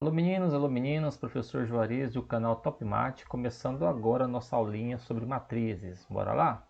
Alô meninas, professor Juarez do canal Top Mate, começando agora a nossa aulinha sobre matrizes. Bora lá?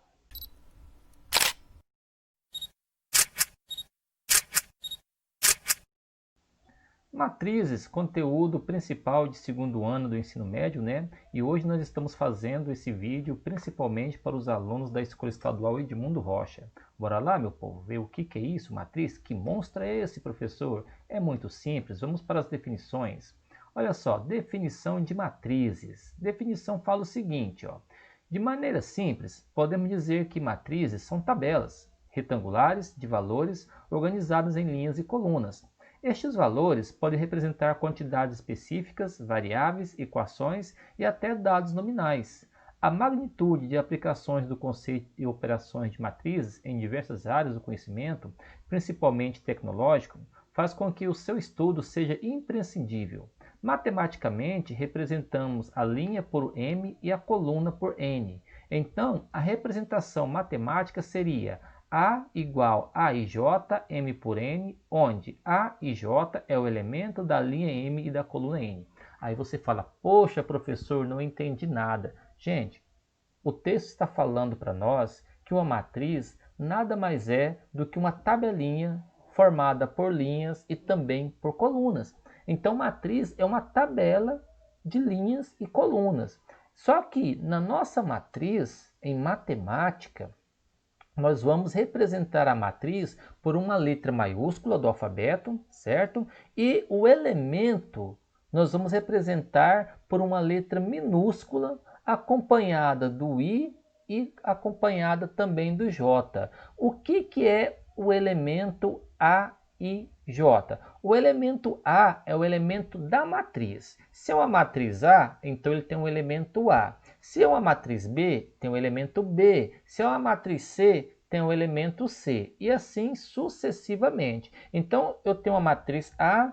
Matrizes, conteúdo principal de segundo ano do ensino médio, né? E hoje nós estamos fazendo esse vídeo principalmente para os alunos da Escola Estadual Edmundo Rocha. Bora lá, meu povo, ver o que é isso, matriz? Que monstro é esse, professor? É muito simples, vamos para as definições. Olha só, definição de matrizes. Definição fala o seguinte, ó. De maneira simples, podemos dizer que matrizes são tabelas retangulares de valores organizadas em linhas e colunas. Estes valores podem representar quantidades específicas, variáveis, equações e até dados nominais. A magnitude de aplicações do conceito e operações de matrizes em diversas áreas do conhecimento, principalmente tecnológico, faz com que o seu estudo seja imprescindível. Matematicamente, representamos a linha por M e a coluna por N. Então, a representação matemática seria A igual a IJ M por N, onde A e J é o elemento da linha M e da coluna N. Aí você fala, poxa professor, não entendi nada. Gente, o texto está falando para nós que uma matriz nada mais é do que uma tabelinha formada por linhas e também por colunas. Então, matriz é uma tabela de linhas e colunas. Só que na nossa matriz, em matemática, nós vamos representar a matriz por uma letra maiúscula do alfabeto, certo? E o elemento nós vamos representar por uma letra minúscula acompanhada do I e acompanhada também do J. O que é o elemento A e J? O elemento A é o elemento da matriz. Se é uma matriz A, então ele tem um elemento A. Se é uma matriz B, tem o elemento B. Se é uma matriz C, tem o elemento C. E assim sucessivamente. Então, eu tenho uma matriz A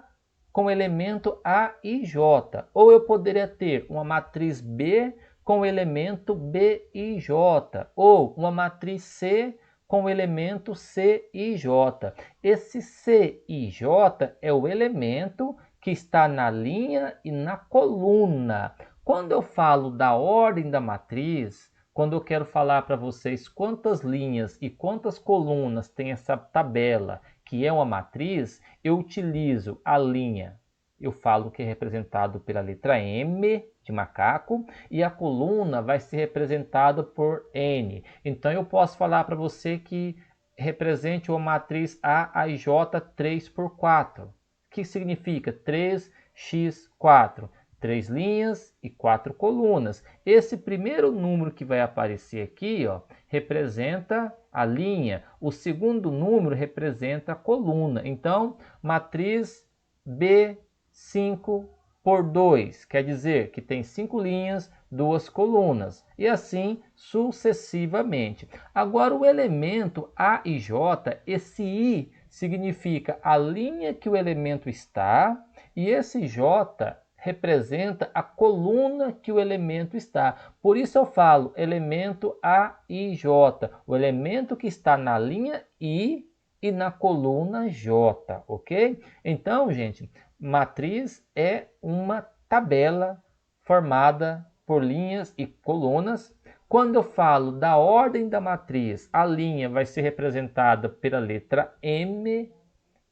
com o elemento A e J. Ou eu poderia ter uma matriz B com o elemento B e J. Ou uma matriz C com o elemento C e J. Esse C e J é o elemento que está na linha e na coluna. Quando eu falo da ordem da matriz, quando eu quero falar para vocês quantas linhas e quantas colunas tem essa tabela, que é uma matriz, eu utilizo a linha. Eu falo que é representado pela letra M de macaco e a coluna vai ser representada por N. Então eu posso falar para você que represente uma matriz A e J 3 por 4, que significa 3x4. 3 linhas e 4 colunas. Esse primeiro número que vai aparecer aqui, ó, representa a linha. O segundo número representa a coluna. Então, matriz B5 por 2, quer dizer que tem 5 linhas, 2 colunas. E assim sucessivamente. Agora, o elemento A e J, esse I significa a linha que o elemento está, e esse J representa a coluna que o elemento está. Por isso eu falo elemento A e J, o elemento que está na linha I e na coluna J, ok? Então, gente, matriz é uma tabela formada por linhas e colunas. Quando eu falo da ordem da matriz, a linha vai ser representada pela letra M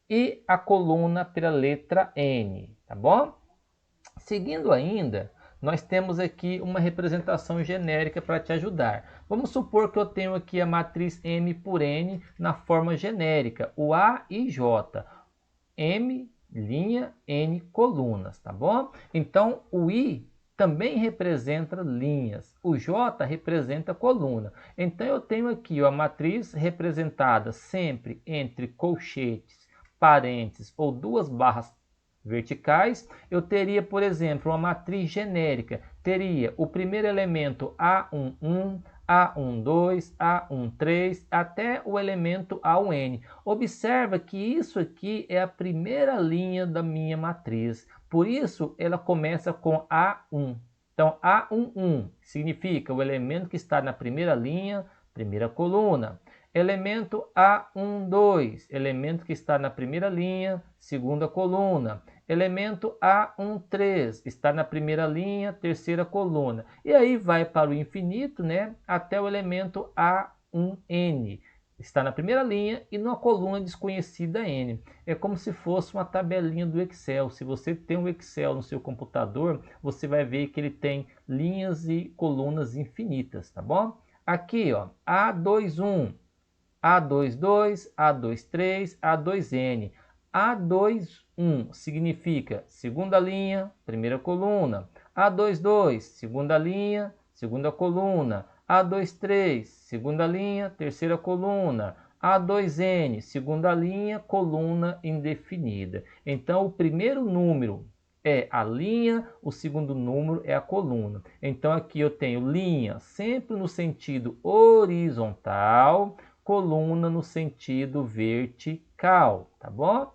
e a coluna pela letra N, tá bom? Seguindo ainda, nós temos aqui uma representação genérica para te ajudar. Vamos supor que eu tenho aqui a matriz M por N na forma genérica, o A e J. M, linha, N, colunas, tá bom? Então, o I também representa linhas, o J representa coluna. Então, eu tenho aqui a matriz representada sempre entre colchetes, parênteses ou duas barras verticais. Eu teria, por exemplo, uma matriz genérica. Teria o primeiro elemento A11, A12, A13, até o elemento A1N. Observa que isso aqui é a primeira linha da minha matriz. Por isso, ela começa com A1. Então, A11 significa o elemento que está na primeira linha, primeira coluna. Elemento A12, elemento que está na primeira linha, segunda coluna. Elemento A13 está na primeira linha, terceira coluna. E aí vai para o infinito, né, até o elemento A1N. Está na primeira linha e numa coluna desconhecida N. É como se fosse uma tabelinha do Excel. Se você tem um Excel no seu computador, você vai ver que ele tem linhas e colunas infinitas, tá bom? Aqui, ó, A21, A22, A23, A2N. A21 significa segunda linha, primeira coluna. A22, segunda linha, segunda coluna. A23, segunda linha, terceira coluna. A2N, segunda linha, coluna indefinida. Então, o primeiro número é a linha, o segundo número é a coluna. Então, aqui eu tenho linha sempre no sentido horizontal, coluna no sentido vertical, tá bom?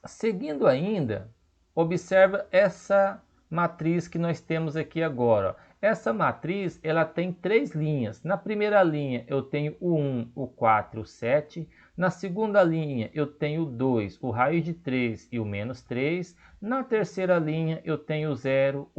Seguindo ainda, observa essa matriz que nós temos aqui agora. Essa matriz ela tem três linhas. Na primeira linha eu tenho o 1, o 4 e o 7. Na segunda linha eu tenho o 2, o raiz de 3 e o menos 3. Na terceira linha eu tenho o 0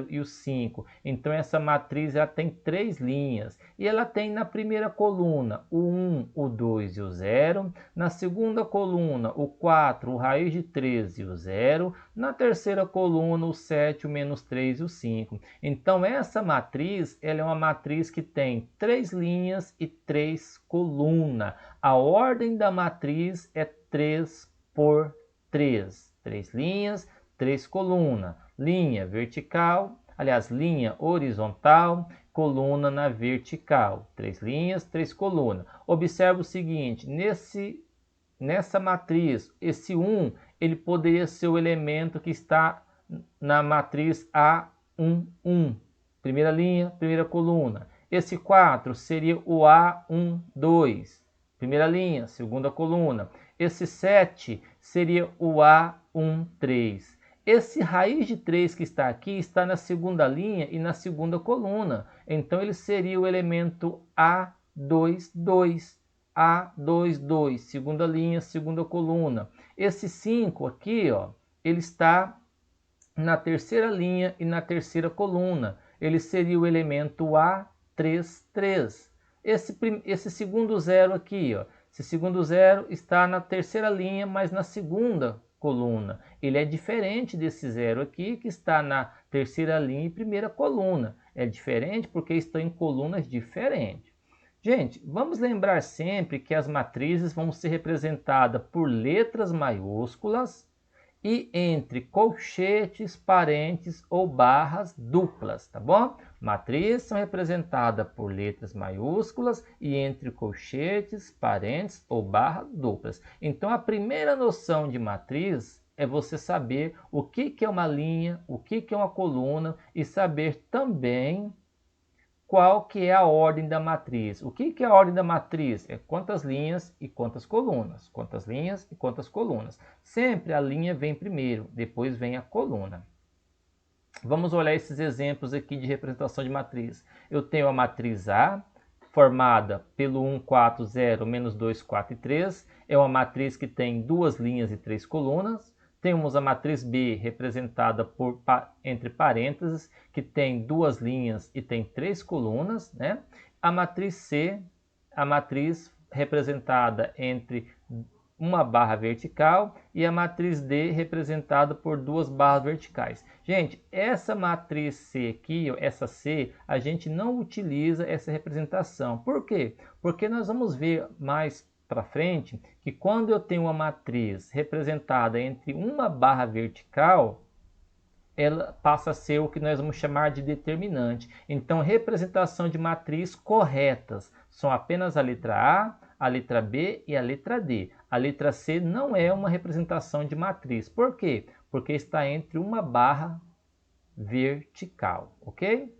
e o 5. Então essa matriz ela tem três linhas. E ela tem na primeira coluna o 1, o 2 e o 0. Na segunda coluna o 4, o raiz de 13 e o 0. Na terceira coluna o 7, o menos 3 e o 5. Então essa matriz ela é uma matriz que tem três linhas e três colunas. A ordem da matriz é 3 por 3. Três linhas, três colunas. Linha vertical, aliás, linha horizontal, coluna na vertical. Três linhas, três colunas. Observe o seguinte, nessa matriz, esse 1, ele poderia ser o elemento que está na matriz A11. Primeira linha, primeira coluna. Esse 4 seria o A12. Primeira linha, segunda coluna. Esse 7 seria o A13. Esse raiz de 3 que está aqui está na segunda linha e na segunda coluna. Então ele seria o elemento A22. A22, segunda linha, segunda coluna. Esse 5 aqui, ó, ele está na terceira linha e na terceira coluna. Ele seria o elemento A33. Esse segundo zero aqui, ó, esse segundo zero está na terceira linha, mas na segunda coluna. Ele é diferente desse zero aqui, que está na terceira linha e primeira coluna. É diferente porque estão em colunas diferentes. Gente, vamos lembrar sempre que as matrizes vão ser representadas por letras maiúsculas e entre colchetes, parênteses ou barras duplas, tá bom? Matrizes são representadas por letras maiúsculas e entre colchetes, parênteses ou barras duplas. Então, a primeira noção de matriz é você saber o que é uma linha, o que é uma coluna e saber também qual que é a ordem da matriz. O que é a ordem da matriz? É quantas linhas e quantas colunas. Quantas linhas e quantas colunas. Sempre a linha vem primeiro, depois vem a coluna. Vamos olhar esses exemplos aqui de representação de matriz. Eu tenho a matriz A, formada pelo 1, 4, 0, menos 2, 4 e 3. É uma matriz que tem duas linhas e três colunas. Temos a matriz B, representada por entre parênteses, que tem duas linhas e tem três colunas, né? A matriz C, a matriz representada entre uma barra vertical e a matriz D representada por duas barras verticais. Gente, essa matriz C aqui, essa C, a gente não utiliza essa representação. Por quê? Porque nós vamos ver mais para frente que quando eu tenho uma matriz representada entre uma barra vertical, ela passa a ser o que nós vamos chamar de determinante. Então, representação de matriz corretas são apenas a letra A letra B e a letra D. A letra C não é uma representação de matriz. Por quê? Porque está entre uma barra vertical, ok?